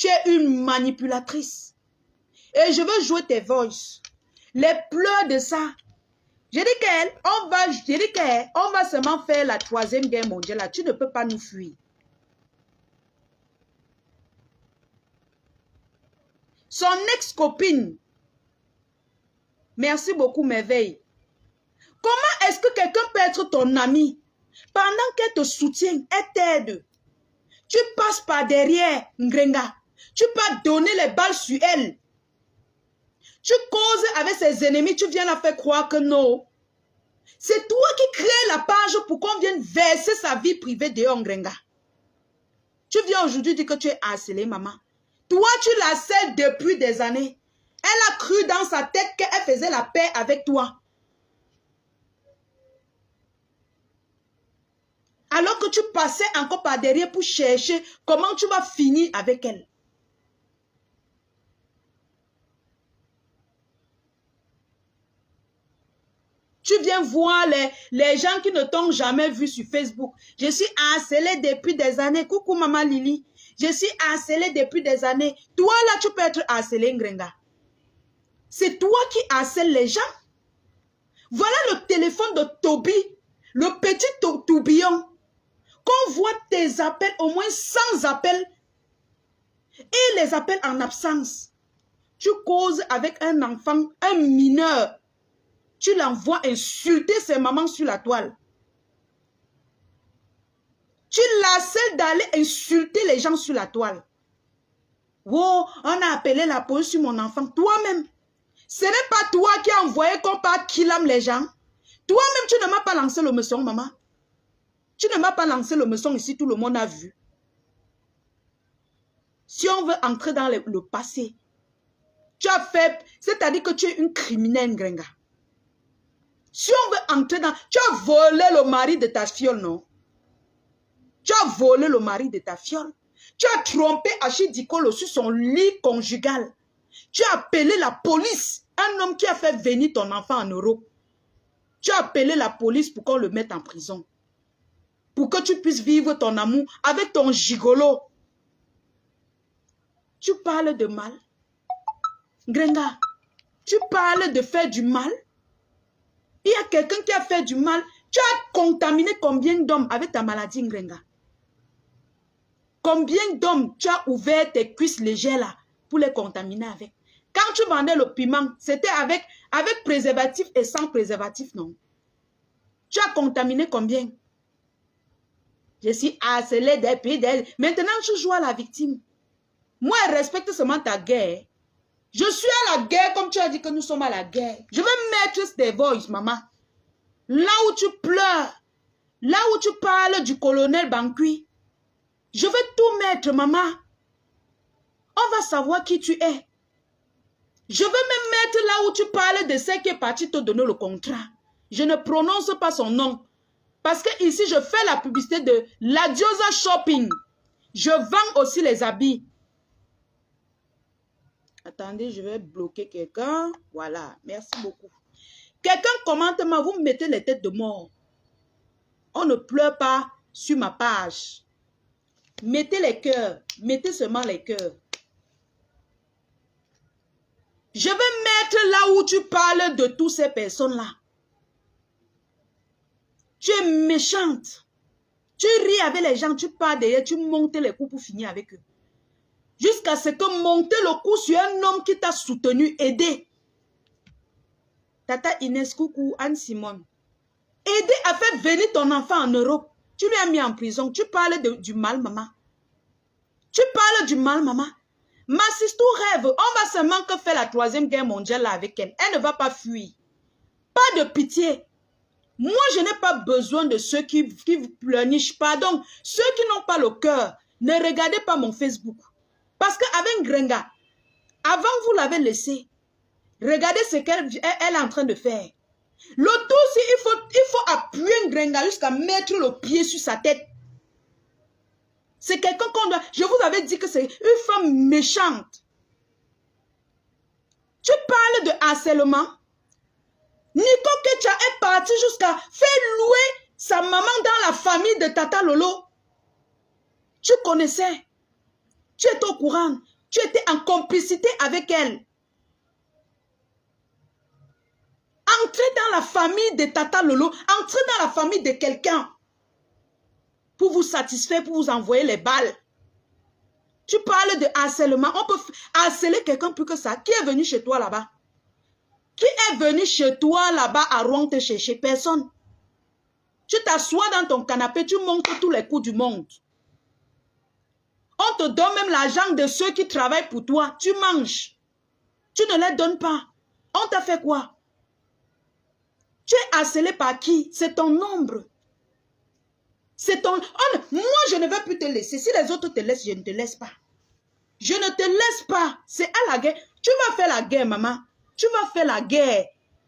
Tu es une manipulatrice. Et je veux jouer tes voices. Les pleurs de ça. J'ai dit qu'on va seulement faire la 3e guerre mondiale. Là. Tu ne peux pas nous fuir. Son ex-copine. Merci beaucoup, Merveille. Comment est-ce que quelqu'un peut être ton ami pendant qu'elle te soutient, elle t'aide? Tu passes par derrière, Ngrenga. Tu peux donner les balles sur elle. Tu causes avec ses ennemis, tu viens la faire croire que non. C'est toi qui crée la page pour qu'on vienne verser sa vie privée de Ngrenga. Tu viens aujourd'hui dire que tu es harcelé, maman. Toi, tu l'harcèles depuis des années. Elle a cru dans sa tête qu'elle faisait la paix avec toi. Alors que tu passais encore par derrière pour chercher comment tu vas finir avec elle. Tu viens voir les gens qui ne t'ont jamais vu sur Facebook. Je suis harcelée depuis des années. Coucou maman Lily. Je suis harcelée depuis des années. Toi là, tu peux être harcelé, Ngrenga. C'est toi qui harcèles les gens. Voilà le téléphone de Toby. Le petit tourbillon. Qu'on voit tes appels, au moins 100 appels. Et les appels en absence. Tu causes avec un enfant, un mineur. Tu l'envoies insulter ses mamans sur la toile. Tu l'harcèles d'aller insulter les gens sur la toile. Oh, on a appelé la police sur mon enfant. Toi-même, ce n'est pas toi qui as envoyé qu'on part killam les gens. Toi-même, tu ne m'as pas lancé le meçon, maman. Tu ne m'as pas lancé le meçon ici, tout le monde a vu. Si on veut entrer dans le passé, tu as fait, c'est-à-dire que tu es une criminelle, Ngrenga. Si on veut entrer dans... Tu as volé le mari de ta fiole, non? Tu as volé le mari de ta fiole. Tu as trompé Achidikolo sur son lit conjugal. Tu as appelé la police. Un homme qui a fait venir ton enfant en Europe. Tu as appelé la police pour qu'on le mette en prison. Pour que tu puisses vivre ton amour avec ton gigolo. Tu parles de mal. Ngrenga, tu parles de faire du mal. Il y a quelqu'un qui a fait du mal. Tu as contaminé combien d'hommes avec ta maladie, Ngrenga? Combien d'hommes tu as ouvert tes cuisses légères là pour les contaminer avec? Quand tu vendais le piment, c'était avec préservatif et sans préservatif, non? Tu as contaminé combien? Je suis harcelée depuis d'elle. Maintenant, tu joues à la victime. Moi, je respecte seulement ta guerre. Je suis à la guerre comme tu as dit que nous sommes à la guerre. Je vais mettre tes voices, maman. Là où tu pleures, là où tu parles du colonel Bankui, je vais tout mettre, maman. On va savoir qui tu es. Je vais même mettre là où tu parles de celle qui est partie te donner le contrat. Je ne prononce pas son nom. Parce que ici, je fais la publicité de la Diosa Shopping. Je vends aussi les habits. Attendez, je vais bloquer quelqu'un. Voilà, merci beaucoup. Quelqu'un commente, vous me mettez les têtes de mort. On ne pleure pas sur ma page. Mettez les cœurs. Mettez seulement les cœurs. Je vais mettre là où tu parles de toutes ces personnes-là. Tu es méchante. Tu ris avec les gens, tu pars derrière, tu montes les coups pour finir avec eux. Jusqu'à ce que monter le coup sur un homme qui t'a soutenu, aidé. Tata Inès, coucou, Anne Simone. Aider à faire venir ton enfant en Europe. Tu lui as mis en prison. Tu parles du mal, maman. Tu parles du mal, maman. Ma sister rêve. On va seulement que faire la 3e guerre mondiale avec elle. Elle ne va pas fuir. Pas de pitié. Moi, je n'ai pas besoin de ceux qui pleurnichent pas. Donc, ceux qui n'ont pas le cœur, ne regardez pas mon Facebook. Parce qu'avec Ngrenga, avant vous l'avez laissé. Regardez ce qu'elle est en train de faire. Le tout, c'est il faut appuyer Ngrenga jusqu'à mettre le pied sur sa tête. C'est quelqu'un qu'on doit... Je vous avais dit que c'est une femme méchante. Tu parles de harcèlement. Nico Ketia est parti jusqu'à faire louer sa maman dans la famille de Tata Lolo. Tu connaissais. Tu es au courant. Tu étais en complicité avec elle. Entrez dans la famille de Tata Lolo, entrez dans la famille de quelqu'un pour vous satisfaire, pour vous envoyer les balles. Tu parles de harcèlement. On peut harceler quelqu'un plus que ça. Qui est venu chez toi là-bas? Qui est venu chez toi là-bas à Rouen te chercher? Personne. Tu t'assois dans ton canapé, tu montes tous les coups du monde. On te donne même l'argent de ceux qui travaillent pour toi. Tu manges. Tu ne les donnes pas. On t'a fait quoi? Tu es harcelé par qui? C'est ton ombre. C'est ton... moi, je ne vais plus te laisser. Si les autres te laissent, je ne te laisse pas. Je ne te laisse pas. C'est à la guerre. Tu vas faire la guerre, maman. Tu vas faire la guerre.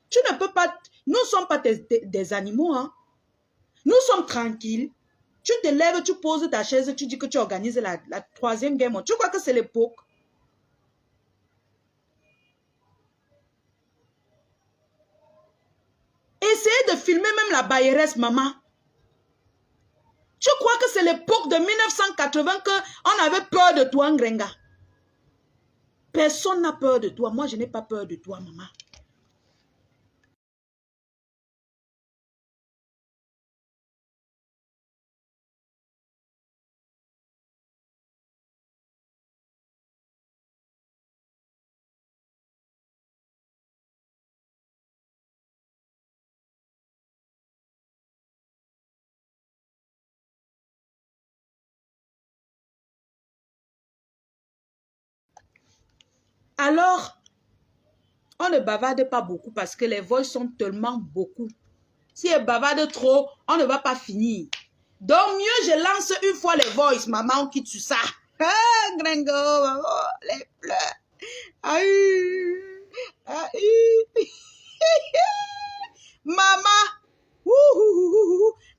Tu ne peux pas... Nous ne sommes pas des animaux. Hein. Nous sommes tranquilles. Tu te lèves, tu poses ta chaise, tu dis que tu organises la troisième guerre mondiale. Tu crois que c'est l'époque? Essayez de filmer même la bailleresse, maman. Tu crois que c'est l'époque de 1980 qu'on avait peur de toi, Ngrenga? Personne n'a peur de toi. Moi, je n'ai pas peur de toi, maman. Alors, on ne bavarde pas beaucoup parce que les voix sont tellement beaucoup. Si elle bavarde trop, on ne va pas finir. Donc, mieux, je lance une fois les voices. Maman, on quitte sur ça. Ah, Gringo, maman, les pleurs. Aïe, aïe. Maman.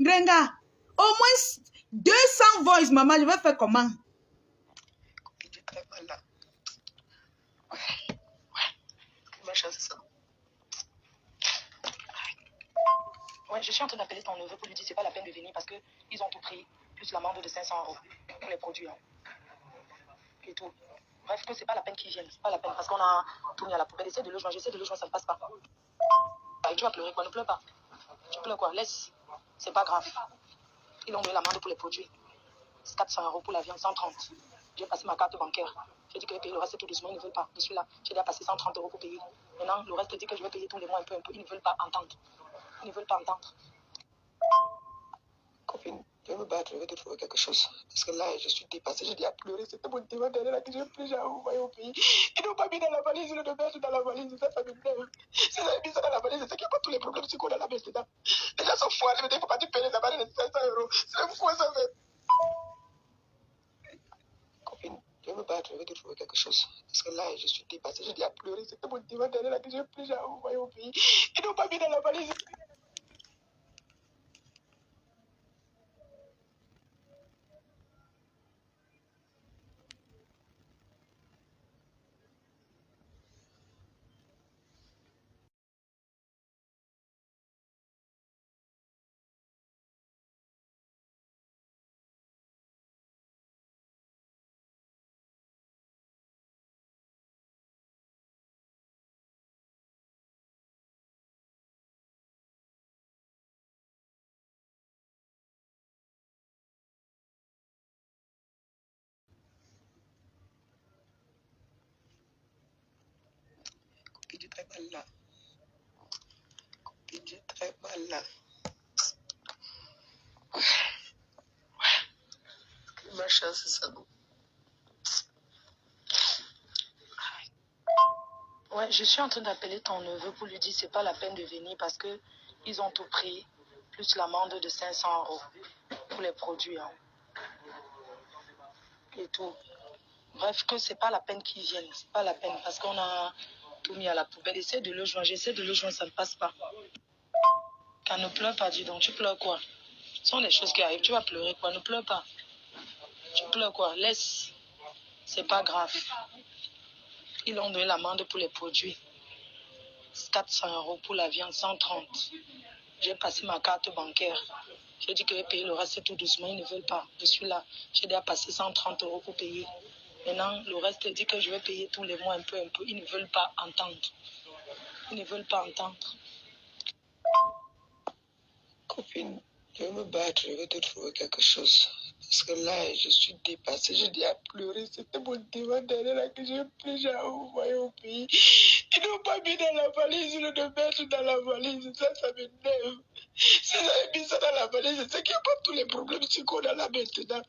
Gringa, au moins 200 voices, maman, je vais faire comment? Ouais, je suis en train d'appeler ton neveu pour lui dire c'est pas la peine de venir parce qu'ils ont tout pris, plus l'amende de 500 € pour les produits. Hein. Et tout. Bref, que c'est pas la peine qu'ils viennent, c'est pas la peine parce qu'on a tout mis à la poubelle. J'essaie de le joindre, ça ne passe pas. Et tu vas pleurer quoi? Ne pleure pas. Tu pleures quoi? Laisse. C'est pas grave. Ils ont donné l'amende pour les produits. C'est 400 € pour la viande, 130. J'ai passé ma carte bancaire. J'ai dit que je vais payer le reste tout doucement, ils ne veulent pas. Je suis là, j'ai déjà passé 130 € pour payer. Maintenant, le reste dit que je vais payer tous les mois un peu. Ils ne veulent pas entendre. Ils ne veulent pas entendre. Copine, je vais me battre, je vais te trouver quelque chose. Parce que là, je suis dépassée, j'ai dit à pleurer. C'était mon témoin derrière là que je plus jamais envoyé au pays. Ils n'ont pas mis dans la valise, le mettre dans la valise, ça m'énerve. Si vous avez mis ça dans la valise, c'est qu'il n'y a pas tous les problèmes qu'on a là-bas dedans. Les gens sont fous, mais il ne faut pas te payer les avales de 500 €. C'est fou, ça fait. Copine, je vais me battre, je vais te trouver quelque chose. Parce que là, je suis dépassée, j'ai dit à pleurer. C'était mon témoin derrière là que je plus jamais envoyé au pays. Ils n'ont pas mis dans la valise. J'ai très mal là. J'ai très mal là. Ma chance, c'est ça. Ouais, je suis en train d'appeler ton neveu pour lui dire c'est pas la peine de venir parce que ils ont tout pris, plus l'amende de 500 € pour les produits. Hein. Et tout. Bref, que c'est pas la peine qu'ils viennent. C'est pas la peine parce qu'on a tout mis à la poubelle. J'essaie de le joindre, ça ne passe pas. Quand ne pleure pas, dis donc, tu pleures quoi? Ce sont des choses qui arrivent, tu vas pleurer quoi? Ne pleure pas. Tu pleures quoi? Laisse. C'est pas grave. Ils ont donné l'amende pour les produits. 400 € pour la viande, 130. J'ai passé ma carte bancaire. J'ai dit que je vais payer le reste tout doucement. Ils ne veulent pas. Je suis là. J'ai déjà passé 130 € pour payer. Maintenant, le reste dit que je vais payer tous les mois un peu. Ils ne veulent pas entendre. Ils ne veulent pas entendre. Copine, je vais me battre, je vais te trouver quelque chose. Parce que là, je suis dépassée. Je dis à pleurer. C'était mon divan derrière là que j'ai pris, j'ai envoyé au pays. Ils n'ont pas mis dans la valise, le de mettre dans la valise. Ça m'énerve. Si vous avez mis ça dans la valise, c'est qu'il n'y a pas tous les problèmes qu'on a là maintenant.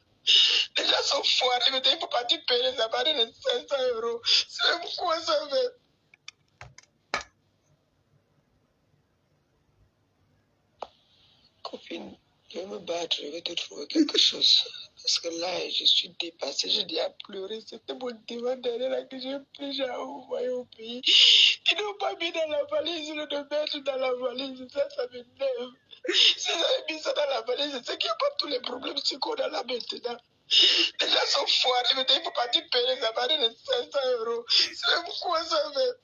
Les gens sont foirés, mais il ne faut pas payer les appareils de 500 €. C'est pourquoi ça fait. Copine, je vais me battre, je vais te trouver quelque chose. Parce que là, je suis dépassée. Je dis à pleurer. C'était mon divan derrière là que j'ai pris, j'ai envoyé au pays. Ils n'ont pas mis dans la valise, le de mettre dans la valise. Ça m'énerve. Si vous avez mis ça dans la valise, c'est qu'il n'y a pas tous les problèmes qu'on a là maintenant. Les gens sont foirés, mais il ne faut pas payer les appareils de 500 €. C'est pourquoi ça fait.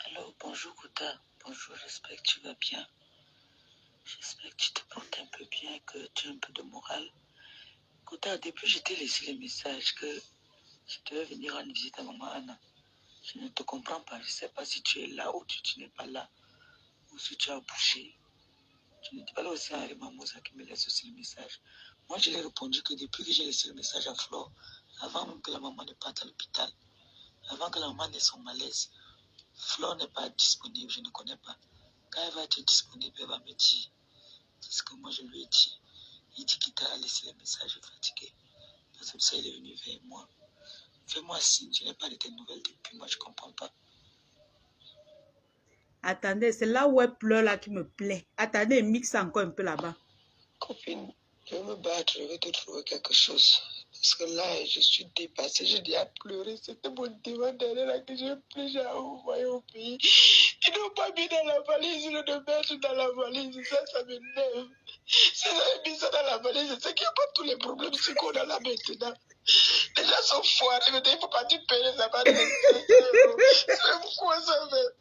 Alors, bonjour Kouta. Bonjour, j'espère que tu vas bien. J'espère que tu te portes un peu bien, que tu as un peu de morale. Kouta, depuis je t'ai laissé les messages que je devais venir rendre visite à maman Anna. Je ne te comprends pas. Je ne sais pas si tu es là ou tu n'es pas là. Ou si tu as bouché. Tu n'étais pas là aussi à Mamosa qui me laisse aussi le message. Moi, je lui ai répondu que depuis que j'ai laissé le message à Flore, avant même que la maman ne parte à l'hôpital, avant que la maman ait son malaise, Flore n'est pas disponible, je ne connais pas. Quand elle va être disponible, elle va me dire. C'est ce que moi je lui ai dit. Il dit qu'il t'a laissé le message fatigué. C'est pour ça qu'il est venu vers moi. Fais-moi signe, je n'ai pas de tes nouvelles depuis, moi je ne comprends pas. Attendez, c'est là où elle pleure là qui me plaît. Attendez, mixe encore un peu là-bas. Copine, je vais me battre, je vais te trouver quelque chose. Parce que là, je suis dépassée. Je dis à pleurer. C'était mon divan derrière là que j'ai pris, j'ai envoyé au pays. Ils n'ont pas mis dans la valise, le de mettre dans la valise. Ça m'énerve. Si vous avez mis ça dans la valise, c'est qu'il n'y a pas tous les problèmes qu'on a là maintenant. Les gens sont foirés, mais il ne faut pas payer les appareils de 500 €. C'est pourquoi ça fait.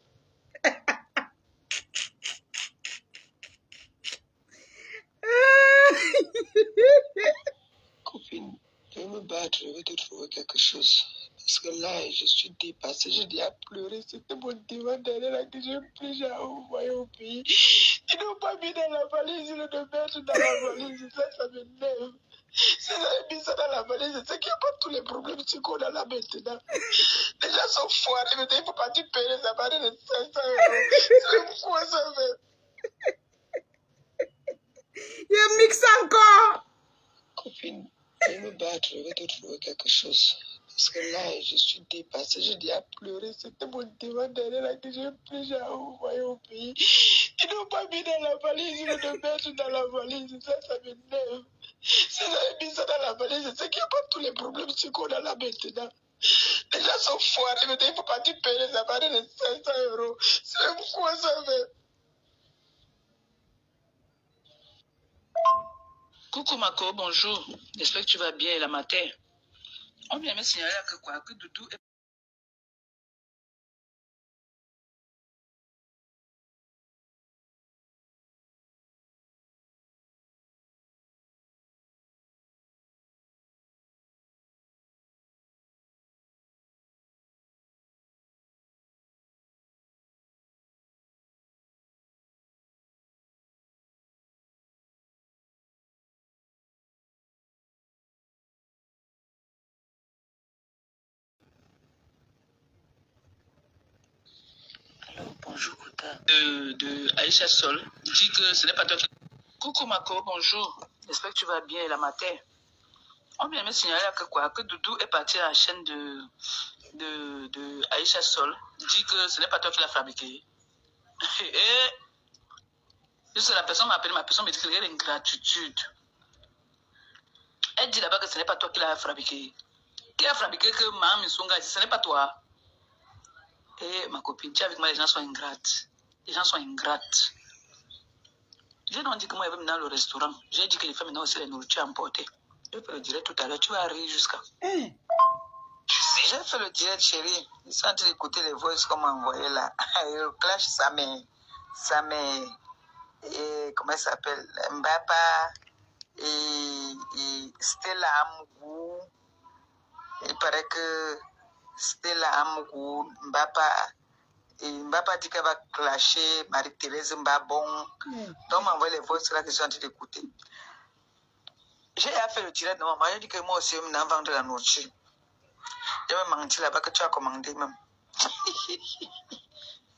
Copine, je vais me battre, je vais te trouver quelque chose. Parce que là, je suis dépassée. Je dis à pleurer. C'était mon divan derrière là que j'ai pris, j'ai envoyé au pays. Ils n'ont pas mis dans la valise, le de mettre dans la valise. Ça m'énerve. Si vous avez mis ça dans la valise, c'est qu'il n'y a pas tous les problèmes qu'on a là maintenant. Les gens sont foirés, mais il ne faut pas payer les appareils de 500 €. C'est pourquoi ça fait. Il mixe encore. Copine, je vais me battre, je vais te trouver quelque chose. Parce que là, je suis dépassée. Je dis à pleurer. C'était mon divan derrière là que j'ai pris, j'ai envoyé au pays. Ils n'ont pas mis dans la valise, le de mettre dans la valise. Ça m'énerve. Si vous avez mis ça dans la valise, c'est qu'il n'y a pas tous les problèmes qu'on a là maintenant. Les gens sont foirés, mais il ne faut pas payer les appareils de 500 €. C'est pourquoi ça fait. Coucou Mako, bonjour. J'espère que tu vas bien la matin. On vient me signaler que quoi, que Doudou est... Alors, bonjour Kouta. De Aïcha Sol. Dis que ce n'est pas toi qui... Coucou Mako, bonjour. J'espère que tu vas bien la matin. On vient me signaler que quoi, que Doudou est parti à la chaîne de Aïcha Sol. Dis que ce n'est pas toi qui l'as fabriqué. Et juste la personne m'appelle, ma personne me dit qu'il y a une gratitude. Elle dit là-bas que ce n'est pas toi qui l'as fabriqué. Qui a fabriqué que Mme Missonga, ce n'est pas toi. Et ma copine, tu es avec moi, les gens sont ingrates. Les gens sont ingrates. J'ai donc dit que moi, je vais dans le restaurant. J'ai dit que les femmes maintenant aussi les nourritures emportées. Je peux le dire tout à l'heure, tu vas rire jusqu'à. J'ai fait le direct, chérie. Ils sont en train d'écouter les voix qu'on m'a envoyé là. Le clash, ça m'est, et comment elle s'appelle, Mbapa, et Stella Amugou. Il paraît que c'était là Amougou, Mbapa dit qu'elle va clasher Marie-Thérèse Mbabon. Donc, m'envoie les voix là que je suis en train d'écouter. J'ai fait le direct de maman. J'ai dit que moi aussi, je vais vendre la nourriture. Je vais mentir là-bas que tu as commandé même.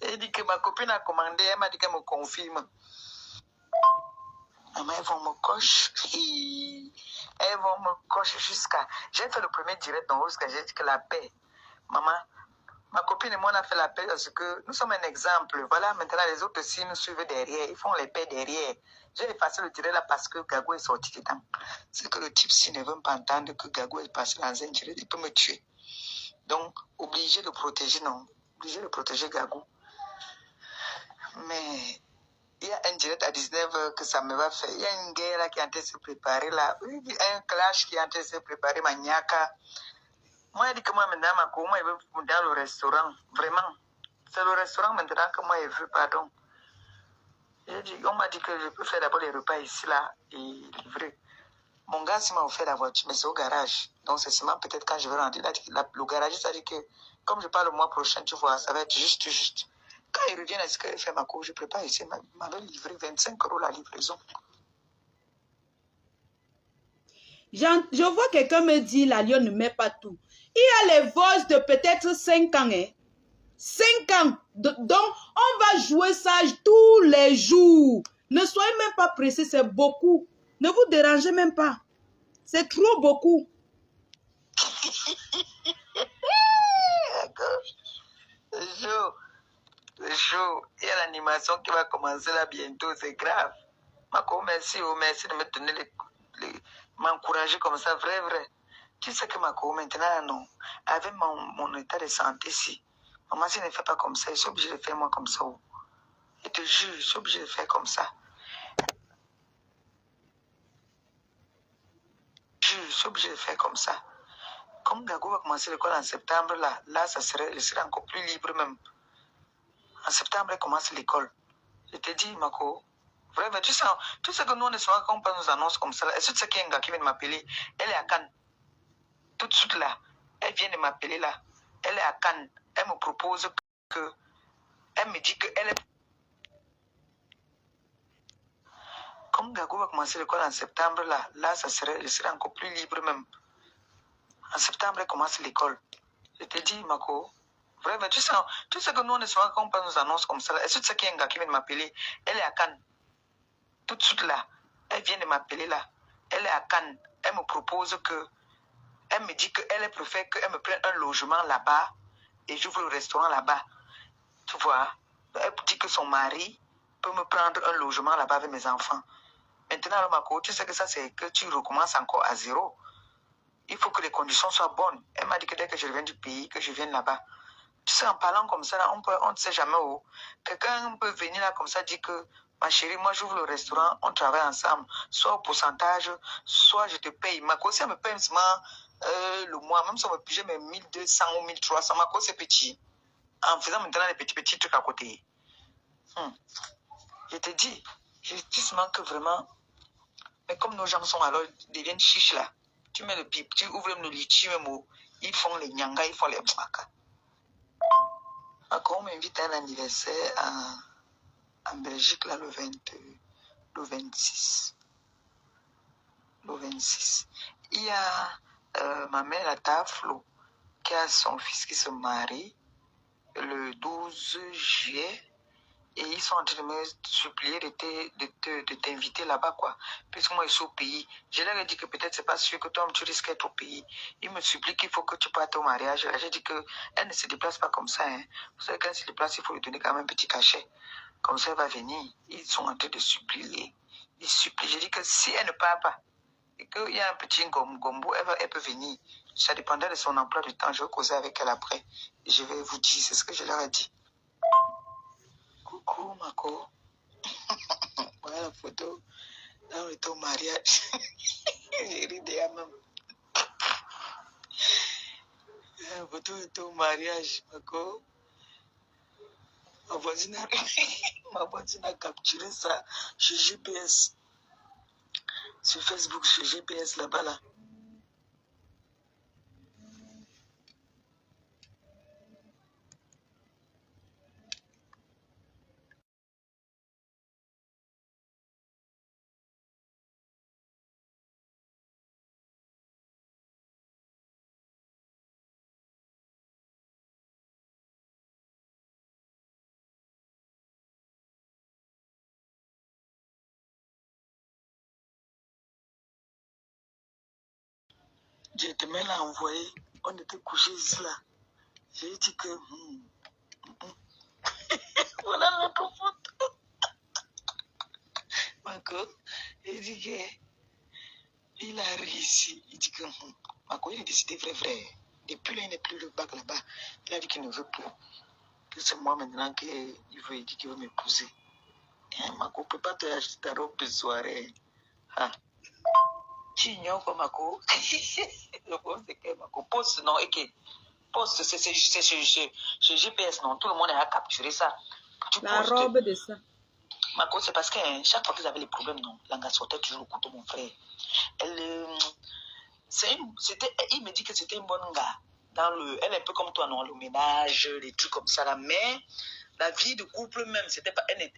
Elle dit que ma copine a commandé, elle m'a dit qu'elle me confirme. Maman, elles vont me cocher. Elles vont me cocher jusqu'à... J'ai fait le premier direct dans Rose, j'ai dit que la paix. Maman, ma copine et moi, on a fait la paix parce que nous sommes un exemple. Voilà, maintenant les autres aussi nous suivent derrière. Ils font les paix derrière. J'ai effacé le direct là parce que Gago est sorti dedans. C'est que le type, s'il ne veut pas entendre que Gago est passé dans un direct, il peut me tuer. Donc, obligé de protéger, non. Obligé de protéger Gago. Mais il y a un direct à 19h que ça me va faire. Il y a une guerre là qui est en train de se préparer là. Un clash qui est en train de se préparer, Maniaka. Moi, je dis que moi, maintenant, moi, je veux dans le restaurant. Vraiment. C'est le restaurant maintenant que moi, je veux, pardon. On m'a dit que je peux faire d'abord les repas ici, là, et livrer. Mon gars, il m'a offert la voiture, mais c'est au garage. Donc, c'est seulement peut-être quand je vais rentrer. Le garage, ça dit que, comme je pars le mois prochain, tu vois, ça va être juste. Quand il revient, est-ce qu'il fait ma cour, je prépare ici. Il m'avait livré 25 € la livraison. Je vois quelqu'un me dire, la Lyon ne met pas tout. Il y a les voices de peut-être 5 ans, hein. 5 ans. Donc, on va jouer ça tous les jours. Ne soyez même pas pressés, c'est beaucoup. Ne vous dérangez même pas. C'est trop beaucoup. C'est chaud. Il y a l'animation qui va commencer là bientôt, c'est grave. Mako, merci de me donner m'encourager comme ça, vrai. Tu sais que Mako, maintenant, non, avec mon état de santé ici, maman, si ne fait pas comme ça, je suis obligé de faire moi comme ça. Je te jure, je suis obligé de faire comme ça. Je suis obligé de faire comme ça. Comme Gago va commencer l'école en septembre, là, je serai encore plus libre même. En septembre, elle commence l'école. Je te dis, Mako, vraiment, tu sais que nous, on est souvent quand on nous annonce comme ça. Est-ce que tu sais qu'il y a un gars qui vient de m'appeler? Elle est à Cannes. Tout de suite là, elle vient de m'appeler là. Elle est à Cannes. Elle me propose que... Elle me dit qu'elle est... Comme Gago va commencer l'école en septembre, là, je serai encore plus libre même. En septembre, elle commence l'école. Je te dis, Mako, vraiment, tu sais que nous, on est souvent quand on nous annonce comme ça. Est-ce que tu sais qu'il y a un gars qui vient de m'appeler? Elle est à Cannes. Tout de suite là, elle vient de m'appeler là. Elle est à Cannes. Elle me propose que... Elle me dit qu'elle préfère qu'elle me prenne un logement là-bas et j'ouvre le restaurant là-bas. Tu vois, elle dit que son mari peut me prendre un logement là-bas avec mes enfants. Maintenant, Mako, tu sais que ça, c'est que tu recommences encore à zéro. Il faut que les conditions soient bonnes. Elle m'a dit que dès que je reviens du pays, que je vienne là-bas. Tu sais, en parlant comme ça, là, on ne sait jamais où. Quelqu'un peut venir là comme ça, dire que ma chérie, moi j'ouvre le restaurant, on travaille ensemble, soit au pourcentage, soit je te paye. Ma cause, si elle me paye seulement le mois, même si on me paye 1200 ou 1300, ma cause c'est petit. En faisant maintenant les petits trucs à côté. Je te dis seulement que vraiment, mais comme nos gens sont alors, deviennent chiches là, tu mets le pipe, tu ouvres le litchi même où ils font les nyanga, ils font les baka. On m'invite à un anniversaire en Belgique, là, le 26. Le 26. Il y a ma mère, la Taflo, qui a son fils qui se marie le 12 juillet. Et ils sont en train de me supplier de t'inviter là-bas, quoi. Puisque moi, je suis au pays. Je leur ai dit que peut-être c'est pas sûr que toi, tu risques d'être au pays. Ils me supplient qu'il faut que tu partes au mariage. J'ai dit qu'elle ne se déplace pas comme ça. Hein. Vous savez, quand elle se déplace, il faut lui donner quand même un petit cachet. Comme ça, elle va venir. Ils sont en train de supplier. Ils supplient. J'ai dit que si elle ne part pas, et qu'il y a un petit gombo, elle peut venir. Ça dépendra de son emploi du temps. Je vais causer avec elle après. Et je vais vous dire, c'est ce que je leur ai dit. Coucou, Mako. Voilà la photo. Là, on est au mariage. J'ai ri de même. La photo est au mariage, Mako. Ma voisine a capturé ça sur GPS. Sur Facebook, sur GPS là-bas, là. Gentleman l'a envoyé. On était couchés ici là. J'ai dit que... Voilà notre photo. Marco, il dit que... Il a réussi. Il dit que... Marco, il a décidé vrai. Depuis là, il n'est plus le bac là-bas. Il a dit qu'il ne veut plus. Que c'est moi maintenant qu'il veut. Il dit qu'il veut m'épouser. Marco, ne peut pas te acheter ta robe de soirée. Ah. Tu ignores quoi, Marco? Le problème, c'est que Marco poste, non, et que poste, c'est chez GPS, non, tout le monde a capturé ça. La robe de ça. Marco, c'est parce que chaque fois qu'ils avaient les problèmes, non, Langa sortait toujours le couteau, mon frère. Il me dit que c'était un bon gars. Elle est un peu comme toi, non, le ménage, les trucs comme ça, là, mais la vie de couple même, c'était pas. Elle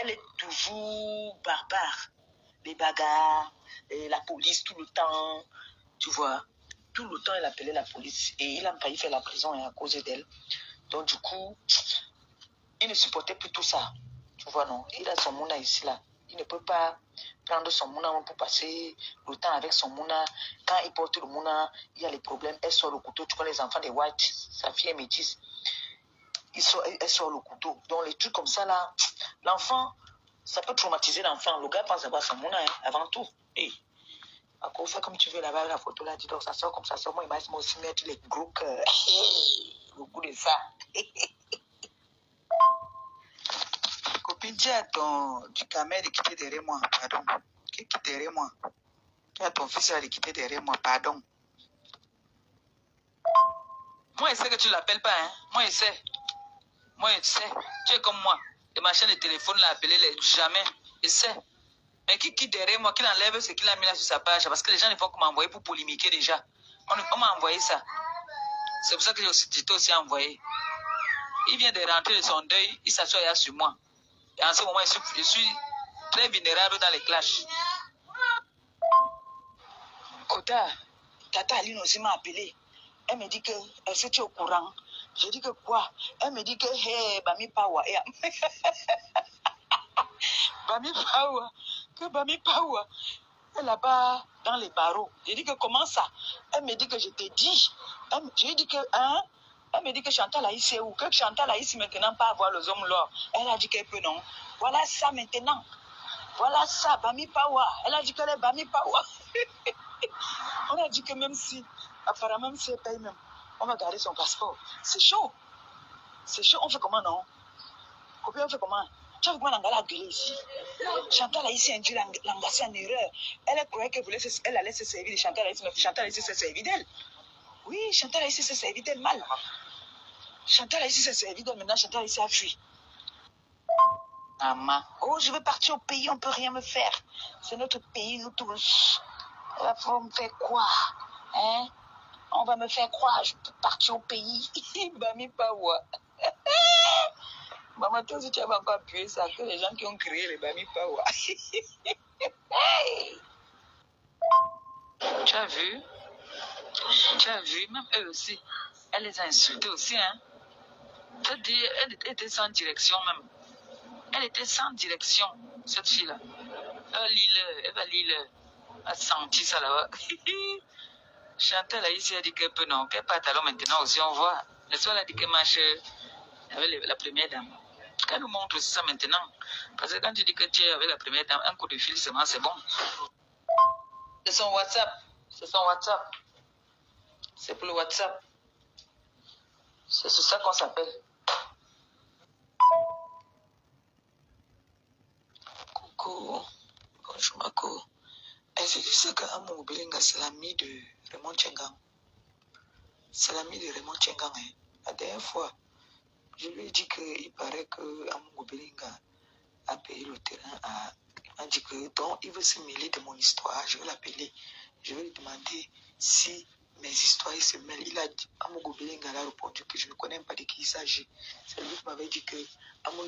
est toujours barbare. Les bagarres, la police tout le temps, tu vois. Tout le temps, il appelait la police et il a failli faire la prison à cause d'elle. Donc, du coup, il ne supportait plus tout ça. Tu vois, non? Il a son mouna ici, là. Il ne peut pas prendre son mouna pour passer le temps avec son mouna. Quand il porte le mouna, il y a les problèmes. Elle sort le couteau. Tu vois, les enfants des whites, sa fille est métisse. Elle sort le couteau. Donc, les trucs comme ça, là, l'enfant, ça peut traumatiser l'enfant. Le gars pense avoir son mouna, hein, avant tout. Hey. Encore fait comme tu veux là-bas, la photo là, dis donc, ça sort comme ça sort. Moi, il m'a aussi mettre les gros cœurs. Le goût de ça. Copine, dis à ton du camel de quitter derrière moi, pardon. Qui quitte derrière moi? Dis à ton fils de quitter derrière moi, pardon. Moi, je sais que tu ne l'appelles pas, hein. Moi, je sais. Moi, je sais. Tu es comme moi. Les machins de téléphone l'a appelé jamais. Je sais. Mais qui derrière moi, qui enlève ce qu'il a mis là sur sa page, parce que les gens ne font que m'envoyer pour polémiquer déjà. On m'a envoyé ça. C'est pour ça que j'ai aussi envoyé. Il vient de rentrer de son deuil, il s'assoit sur moi. Et en ce moment, je suis très vulnérable dans les clashs. Kota, Tata Aline aussi m'a appelé. Elle me dit que, est-ce que tu es au courant? J'ai dit que quoi? Elle me dit que, hey, Bami Pawa. Bami Pawa. Que Bami Pawa. Elle là-bas, dans les barreaux. J'ai dit que comment ça? Elle me dit que je t'ai dit. J'ai dit que, hein? Elle me dit que Chantal Aïs c'est où? Que Chantal Aïs maintenant pas avoir les hommes là. Elle a dit qu'elle peut non. Voilà ça maintenant. Voilà ça, Bami Pawa. Elle a dit qu'elle est Bami Pawa. On a dit que même si, apparemment, même si elle paye même, on va garder son passeport. C'est chaud. C'est chaud. On fait comment, non? Combien on fait comment? Tu as vu comment Langa a gueulé ici? Chantal Aïs c'est un dieu, Langa c'est en erreur. Elle croyait qu'elle allait se servir de Chantal Aïs, mais Chantal Aïs s'est servi d'elle. Oui, Chantal Aïs s'est servi d'elle mal. Chantal Aïs s'est servi d'elle, maintenant Chantal Aïs a fui. Maman, oh, je veux partir au pays, on ne peut rien me faire. C'est notre pays, nous tous. Elle va me faire quoi? Hein? On va me faire quoi? Je peux partir au pays. Bami Pawa. Maman, toi aussi, tu vas encore appuyer ça, que les gens qui ont créé les Bami Pawa. Hey! Tu as vu? Tu as vu? Même eux aussi. Elle les a insultés aussi, hein? C'est-à-dire, elle était sans direction même. Elle était sans direction, cette fille-là. Elle va lire, elle a senti ça là-bas. Chantal ici a dit qu'elle peut non, qu'elle parte alors maintenant aussi, on voit. Le soir, elle a dit qu'elle marche avec la première dame. Qu'elle nous montre aussi ça maintenant. Parce que quand tu dis que tu es avec la première dame, un coup de fil seulement, c'est bon. C'est son WhatsApp. C'est son WhatsApp. C'est pour le WhatsApp. C'est sur ça qu'on s'appelle. Coucou. Bonjour, Marco. Est-ce que tu sais qu'Amou Belinga, c'est l'ami de Raymond Tchengang? C'est l'ami de Raymond Tchengang. Hein. La dernière fois, je lui ai dit qu'il paraît qu'Amou Belinga a payé le terrain à... Il m'a dit que donc, il veut se mêler de mon histoire. Je vais l'appeler. Je vais lui demander si mes histoires se mêlent. Il a dit, Amou Belinga a répondu que je ne connais pas de qui il s'agit. C'est lui qui m'avait dit que Amou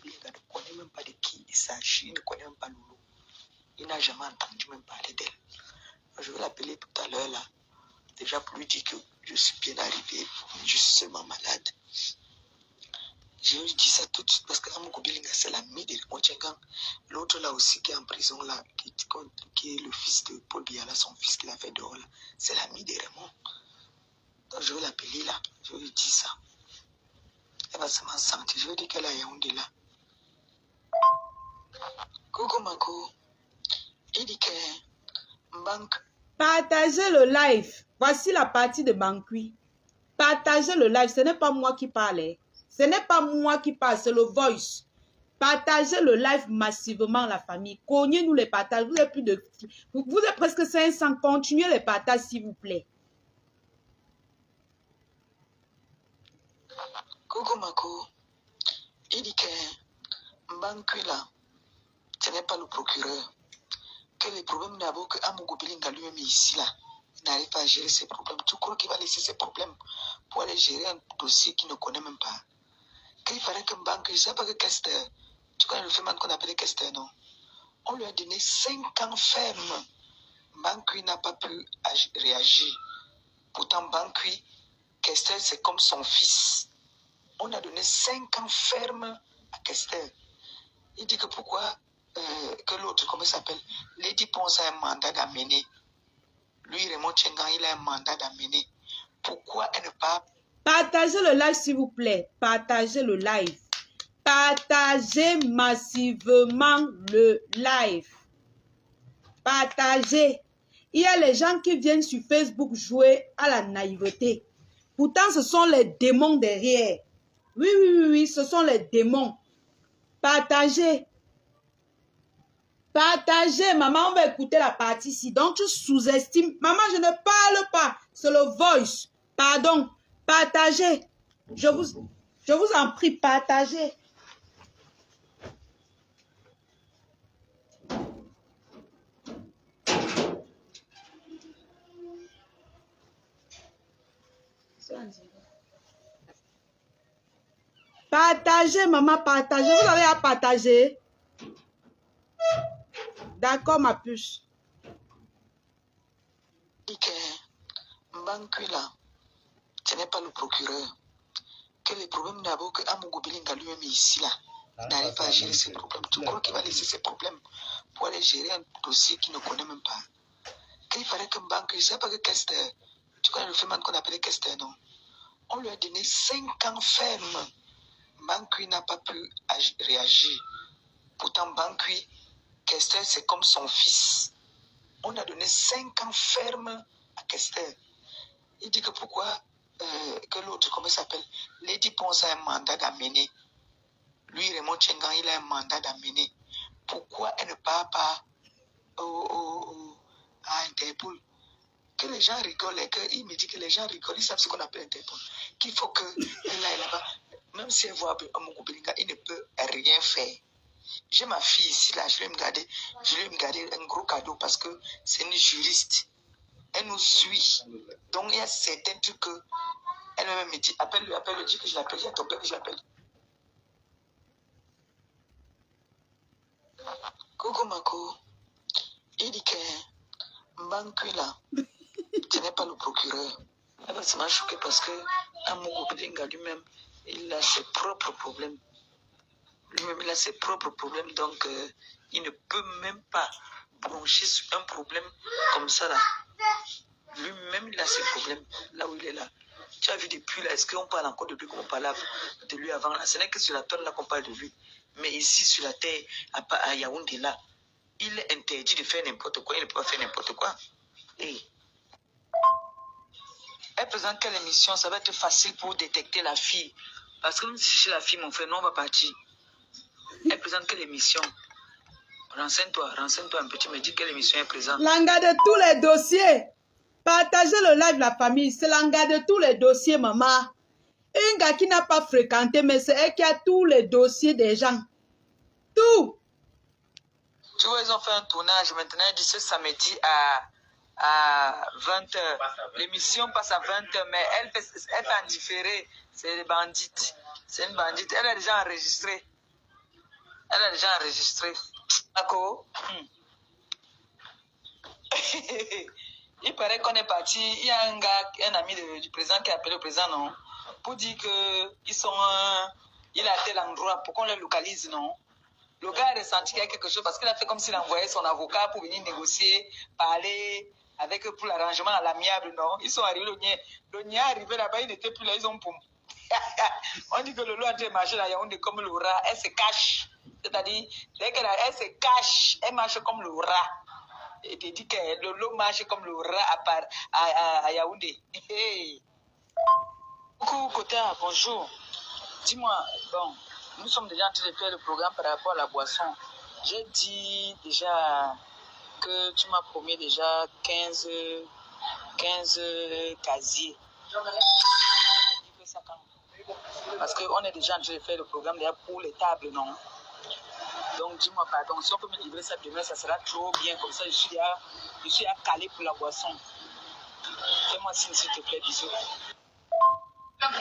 Belinga ne connaît même pas de qui il s'agit. Il ne connaît même pas Loulou. Il n'a jamais entendu même parler d'elle. Je vais l'appeler tout à l'heure là. Déjà pour lui dire que je suis bien arrivé. Je suis seulement malade. Je lui dis ça tout de suite parce que Amoko Bilinga, c'est l'ami de Mochengang. L'autre là aussi qui est en prison, là, qui est le fils de Paul Biala, son fils qu'il a fait dehors là. C'est l'ami de Raymond. Donc je vais l'appeler là. Je lui dis ça. Elle va se m'en sentir. Je lui dis qu'elle a Yaoundé là. Coucou Mako. Il dit que Banque. Partagez le live. Voici la partie de Bankui. Partagez le live. Ce n'est pas moi qui parle. Ce n'est pas moi qui parle, c'est le voice. Partagez le live massivement, la famille. Cognez-nous les partages. Vous êtes plus de... Vous êtes presque 500. Continuez les partages, s'il vous plaît. Coucou Mako. Il dit que Bankui là, ce n'est pas le procureur. Que les problèmes d'abord que Amogo Bilinga lui-même ici là, il n'arrive pas à gérer ses problèmes. Tu crois qu'il va laisser ses problèmes pour aller gérer un dossier qu'il ne connaît même pas? Qu'il fallait qu'un banque, je ne sais pas que Kester, tu connais le phénomène qu'on appelait Kester, non? On lui a donné 5 ans ferme. Bankui n'a pas pu réagir. Pourtant, Bankui, Kester, c'est comme son fils. On a donné 5 ans ferme à Kester. Il dit que pourquoi que l'autre, comment il s'appelle, Lady Ponce a un mandat d'amener. Lui, Raymond Tchengan, il a un mandat d'amener. Pourquoi elle ne pas... Partagez le live, s'il vous plaît. Partagez le live. Partagez massivement le live. Partagez. Il y a les gens qui viennent sur Facebook jouer à la naïveté. Pourtant, ce sont les démons derrière. Oui, oui, oui, oui, ce sont les démons. Partagez. Partagez, maman, on va écouter la partie ici. Donc, tu sous-estimes. Maman, je ne parle pas. C'est le voice. Pardon. Partagez. Je vous en prie, partagez. Partagez, maman, partagez. Vous avez à partager. D'accord, ma puce. Bankui là, ce n'est pas le procureur. Que les problèmes d'abord que Amogo Bilinga lui-même ici là, n'arrive pas à gérer ses problèmes. Tu crois qu'il va laisser ses problèmes pour aller gérer un dossier qu'il ne connaît même pas? Qu'il fallait qu'un banque, je ne sais pas que Kester, tu connais le phénomène qu'on appelait Kester, non? On lui a donné 5 ans ferme. Bankui n'a pas pu réagir. Pourtant, Bankui, Kester, c'est comme son fils. On a donné 5 ans ferme à Kester. Il dit que pourquoi que l'autre, comment il s'appelle, Lady Ponce a un mandat d'amener. Lui, Raymond Tchengan, il a un mandat d'amener. Pourquoi elle ne part pas à Interpol? Que les gens rigolent et qu'il me dit que les gens rigolent, ils savent ce qu'on appelle Interpol. Qu'il faut qu'elle aille là-bas. Même si elle voit Amogo Bilinga, il ne peut rien faire. J'ai ma fille ici, là, je vais me garder un gros cadeau parce que c'est une juriste. Elle nous suit. Donc, il y a certains trucs que elle-même me dit, appelle-le, dis que je l'appelle, j'ai ton père que je l'appelle. Coucou Mako. Il dit que Bankui là, ce n'est pas le procureur. Elle ça m'a choqué parce que Amogo Bilinga lui-même, il a ses propres problèmes. Lui-même, il a ses propres problèmes, donc il ne peut même pas broncher sur un problème comme ça là. Lui-même, il a ses problèmes là où il est là. Tu as vu depuis là, est-ce qu'on parle encore de lui comme on parlait de lui avant là? Ce n'est que sur la terre là qu'on parle de lui. Mais ici, sur la terre, à Yaoundé là, il est interdit de faire n'importe quoi. Il ne peut pas faire n'importe quoi. Et elle présente quelle émission? Ça va être facile pour détecter la fille. Parce que même si c'est la fille, mon frère, non, on va partir. Elle présente quelle émission? Renseigne-toi un petit, me dis quelle émission elle présente. L'anga de tous les dossiers. Partagez le live, la famille. C'est l'anga de tous les dossiers, maman. Un gars qui n'a pas fréquenté, mais c'est elle qui a tous les dossiers des gens. Tout. Tu vois, ils ont fait un tournage maintenant, ils disent ce samedi à 20h. L'émission passe à 20h, mais elle fait en différé. C'est des bandites. C'est une bandite. Elle a déjà enregistré. D'accord. Il paraît qu'on est parti. Il y a un gars, un ami du président qui a appelé le président, non? Pour dire qu'ils il est à tel endroit, pour qu'on le localise, non? Le gars a ressenti qu'il y a quelque chose parce qu'il a fait comme s'il envoyait son avocat pour venir négocier, parler avec eux pour l'arrangement à l'amiable, non? Ils sont arrivés, le Nia est arrivé là-bas, il n'était plus là, ils ont poum. On dit que le loup a été marché là, Yaoundé comme le rat, elle se cache. C'est-à-dire, dès qu'elle se cache, elle marche comme le rat. Et tu dis que le loup marche comme le rat à Yaoundé. Hey. Coucou, Kota, bonjour. Dis-moi, bon, nous sommes déjà en train de faire le programme par rapport à la boisson. J'ai dit déjà que tu m'as promis déjà 15 casiers. Parce qu'on est déjà en train de faire le programme déjà pour les tables, non? Donc dis-moi pardon, si on peut me livrer ça demain, ça sera trop bien. Comme ça, je suis à caler pour la boisson. Fais-moi signe s'il te plaît, bisous.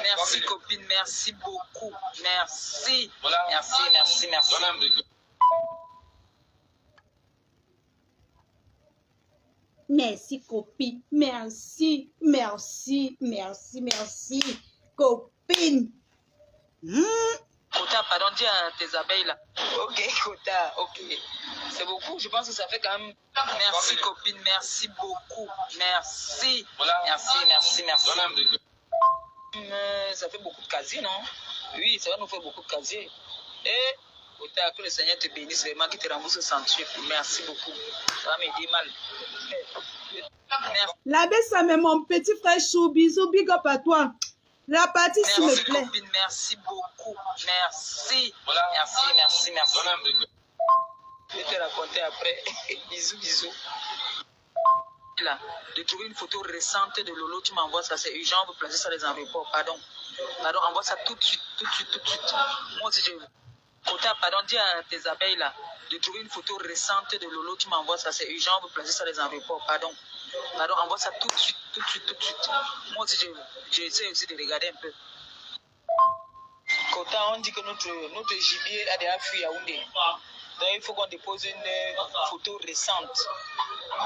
Merci copine, merci beaucoup. Merci. Merci. Merci copine, merci copine. Kota, pardon, dis à tes abeilles là. Ok, Kota, ok. C'est beaucoup, je pense que ça fait quand même. Merci copine, merci beaucoup. Merci. Ça fait beaucoup de casiers, non? Oui, ça va nous faire beaucoup de casiers. Et Kota, que le Seigneur te bénisse vraiment, qu'il te rembourse 108. Merci beaucoup. Ça va m'aider mal. Merci. L'abbé Sam est mon petit frère Chou, bisous, big up à toi. La partie s'il me plaît. Copine, merci beaucoup. Merci. Je vais te raconter après. Bisous. Là, de trouver une photo récente de Lolo, tu m'envoies ça, c'est urgent, on peut placer ça dans les aéroports. Pardon, envoie ça tout de suite. Moi aussi, Kota, pardon, dis à tes abeilles là, de trouver une photo récente de Lolo, tu m'envoies ça, c'est urgent, on peut placer ça dans les aéroports. Pardon, envoie ça tout de suite. Moi aussi, j'essaie aussi de regarder un peu. Kota, on dit que notre gibier a déjà fui à Yaoundé. Donc il faut qu'on dépose une photo récente.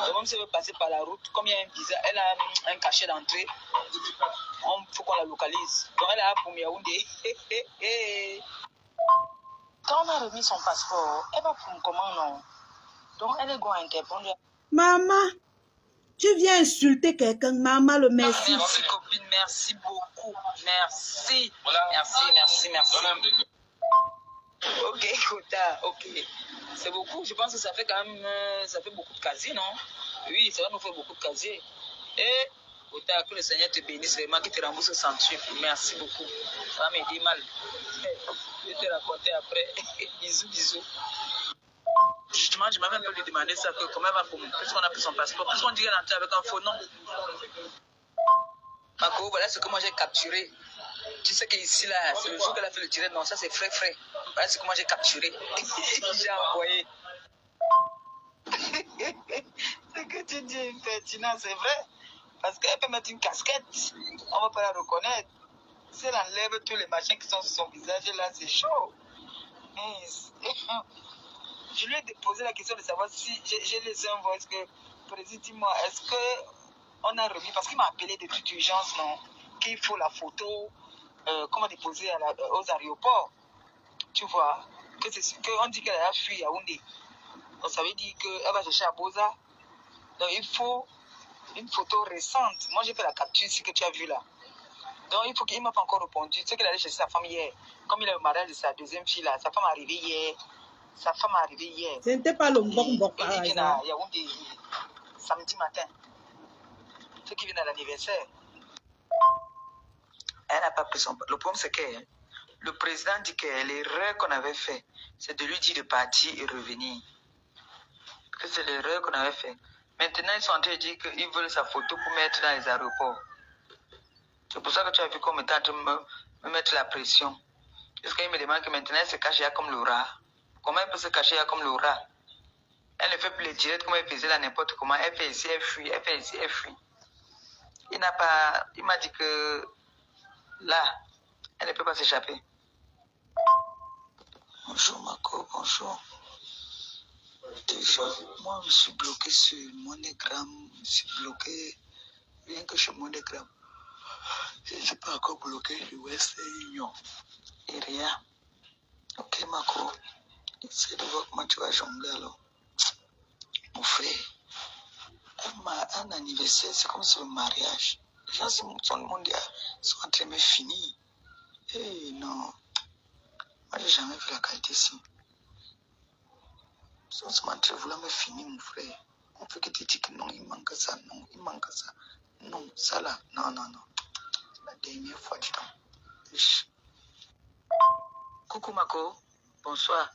Donc même si elle veut passer par la route, comme il y a un visa, elle a un cachet d'entrée, il faut qu'on la localise. Donc elle a pour Yaoundé. Quand on a remis son passeport, elle va pour comment non? Donc elle est going à interpondre. Maman, tu viens insulter quelqu'un, maman le merci. Merci copine, merci beaucoup. Merci. Ok, Kota, ok. C'est beaucoup, je pense que ça fait quand même, ça fait beaucoup de casiers, non? Oui, ça va nous faire beaucoup de casiers. Et, Kota, que le Seigneur te bénisse vraiment, qu'il te rembourse 108. Merci beaucoup. Ça va m'aider mal. Je vais te raconter après. Bisous. Justement, je m'avais un peu lui demander ça, que comment elle va pour moi, puisqu'on a pris son passeport, puisqu'on dit qu'elle est entrée avec un faux nom. Mako, voilà ce que moi j'ai capturé. Tu sais qu'ici, là, c'est le jour qu'elle a fait le direct. Non, ça c'est frais. Voilà ce que moi j'ai capturé. J'ai envoyé. Ce que tu dis est pertinent, c'est vrai. Parce qu'elle peut mettre une casquette. On ne va pas la reconnaître. Si elle enlève tous les machins qui sont sur son visage, là, c'est chaud. Je lui ai posé la question de savoir si j'ai laissé un voice que, président, dis-moi, est-ce qu'on a remis, parce qu'il m'a appelé de toute urgence, non, qu'il faut la photo, comment déposer aux aéroports, tu vois, qu'on dit qu'elle a fui à Yaoundé. Donc ça veut dire qu'elle va chercher à Boza. Donc il faut une photo récente. Moi j'ai fait la capture, ce que tu as vu là. Donc il faut qu'il ne m'a pas encore répondu. Tu sais qu'il allait chercher sa femme hier. Comme il est au mariage de sa deuxième fille là, sa femme est arrivée hier. Ce n'était pas le bon Il vient à Yaoundé samedi matin. Ceux qui viennent à l'anniversaire. Elle n'a pas pris son... Le problème, c'est que le président dit que l'erreur qu'on avait fait, c'est de lui dire de partir et revenir. Que c'est l'erreur qu'on avait fait. Maintenant, ils sont en train de dire qu'ils veulent sa photo pour mettre dans les aéroports. C'est pour ça que tu as vu qu'on était en train de me mettre la pression. Parce qu'il me demande que maintenant, elle se cache comme le rat. Comment elle peut se cacher comme le rat? Elle ne fait plus les directs comme elle faisait là n'importe comment. Elle fait ici, elle fuit. Elle fait ici, elle fuit. Il m'a dit que là, elle ne peut pas s'échapper. Bonjour Mako, bonjour. Moi, je suis bloqué sur MoneyGram. Je suis bloqué rien que sur MoneyGram. Je ne suis pas encore bloqué sur Western Union. Et rien. Ok, Mako. Essaie de voir comment tu vas jongler alors. Mon frère, un anniversaire, c'est comme sur le mariage. Les gens sont en train de finir. Eh non, moi j'ai jamais vu la qualité ici. Ils sont en train de vouloir me finir, mon frère. On fait que tu dis que non, il manque ça, non, il manque ça. Non, ça là, non, non, non. C'est la dernière fois, dis donc. Coucou Mako, bonsoir.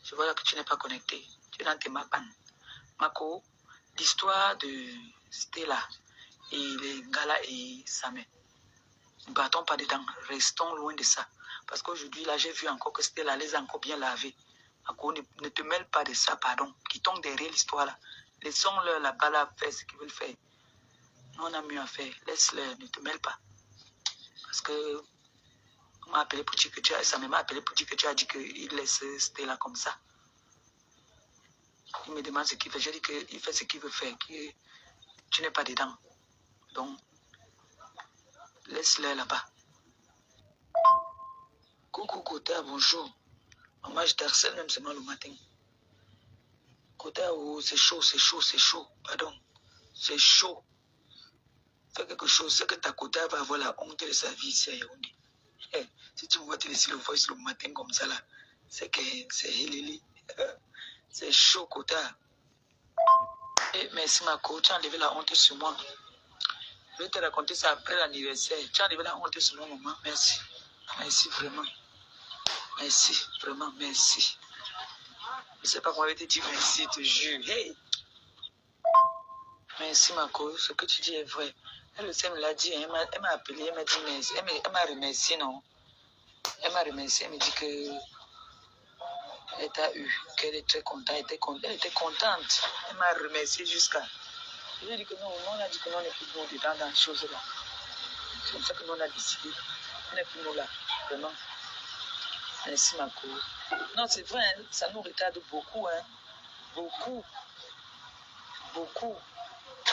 Je vois que tu n'es pas connecté. Tu es dans tes mapan. Mako, l'histoire de Stella et les Gala et Samet. Ne battons pas dedans. Restons loin de ça. Parce qu'aujourd'hui, là, j'ai vu encore que Stella les a encore bien lavés. Mako, ne te mêle pas de ça, pardon. Qui tombe derrière l'histoire là. Laissons-leur là-bas là faire ce qu'ils veulent faire. Nous, on a mieux à faire. Laisse-leur, ne te mêle pas. Parce que on m'a appelé pour dire que tu as, ça m'a appelé pour dire que tu as dit qu'il laisse Stella comme ça. Il me demande ce qu'il fait. Je dis qu'il fait ce qu'il veut faire, que tu n'es pas dedans. Donc, laisse-les là-bas. Coucou Kota, bonjour. Maman, je t'harcèle même seulement le matin. Kota, oh, c'est chaud, c'est chaud, c'est chaud. Pardon, c'est chaud. Fais quelque chose, c'est que ta Kota va avoir la honte de sa vie ici à Yaoundé. Si tu me vois te laisser le voice le matin comme ça là, c'est que c'est Hilili. C'est chaud, Kota. Et merci Mako, tu as enlevé la honte sur moi. Je vais te raconter ça après l'anniversaire. Tu as enlevé la honte sur moi, maman. Merci. Merci vraiment. Merci, vraiment, merci. Je ne sais pas comment je vais te dire merci, je te jure. Hey. Merci, Mako. Ce que tu dis est vrai. Elle aussi me l'a dit. Elle m'a appelé, elle m'a dit merci. Elle m'a remercié, non? Elle m'a remercié, elle me dit que elle t'a eu, qu'elle est très contente. Elle était contente. Elle m'a remercié jusqu'à. Je lui ai dit que non, on a dit que non, on n'est plus bon dedans dans les choses là. C'est comme ça que nous on a décidé. On n'est plus nous là, vraiment. Merci, Mako. Non, c'est vrai, hein, ça nous retarde beaucoup, hein. Beaucoup. Beaucoup.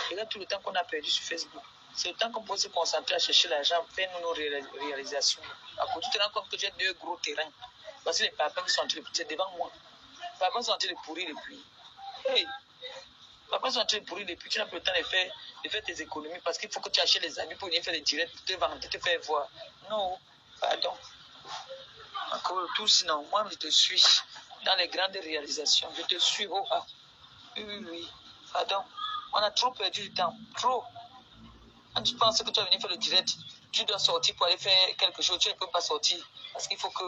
Regarde tout le temps qu'on a perdu sur Facebook. C'est le temps qu'on peut se concentrer à chercher l'argent, faire nos réalisations. À côté, tu te rends compte que j'ai deux gros terrains. Voici les papas qui sont en train de pourrir devant moi. Les papas sont en train de pourrir depuis. Hey! Les papas sont en train de pourrir depuis. Tu n'as pas le temps de faire tes économies parce qu'il faut que tu achètes les habits pour venir faire des directs, pour te vendre, te faire voir. Non, pardon. Encore tout sinon, moi je te suis dans les grandes réalisations. Je te suis, oh ah. Oui, pardon. On a trop perdu du temps, trop. Quand tu penses que tu vas venir faire le direct, tu dois sortir pour aller faire quelque chose, tu ne peux pas sortir. Parce qu'il faut que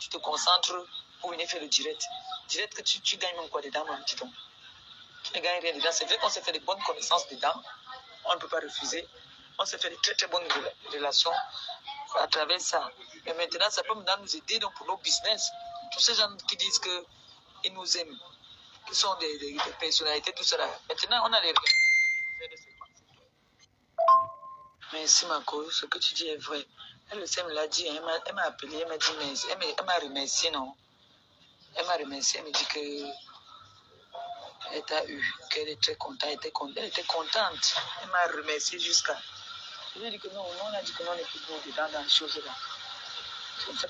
tu te concentres pour venir faire le direct. Direct que tu gagnes même quoi dedans, mon petit don. Tu ne gagnes rien dedans. C'est vrai qu'on s'est fait de bonnes connaissances dedans. On ne peut pas refuser. On s'est fait de très très bonnes relations à travers ça. Et maintenant, ça peut maintenant nous aider donc, pour nos business. Tous ces gens qui disent qu'ils nous aiment, qui sont des personnalités, tout cela. Maintenant, on a les merci, Mako. Ce que tu dis est vrai. Elle aussi me l'a dit. Elle m'a appelé, elle m'a dit merci. Elle m'a remercié, non? Elle m'a remercié, elle me dit que elle t'a eu, qu'elle est très contente. Elle était contente. Elle m'a remercié jusqu'à. Je lui ai dit que non, on a dit que non, on n'est plus bon dedans dans les choses là. C'est comme ça.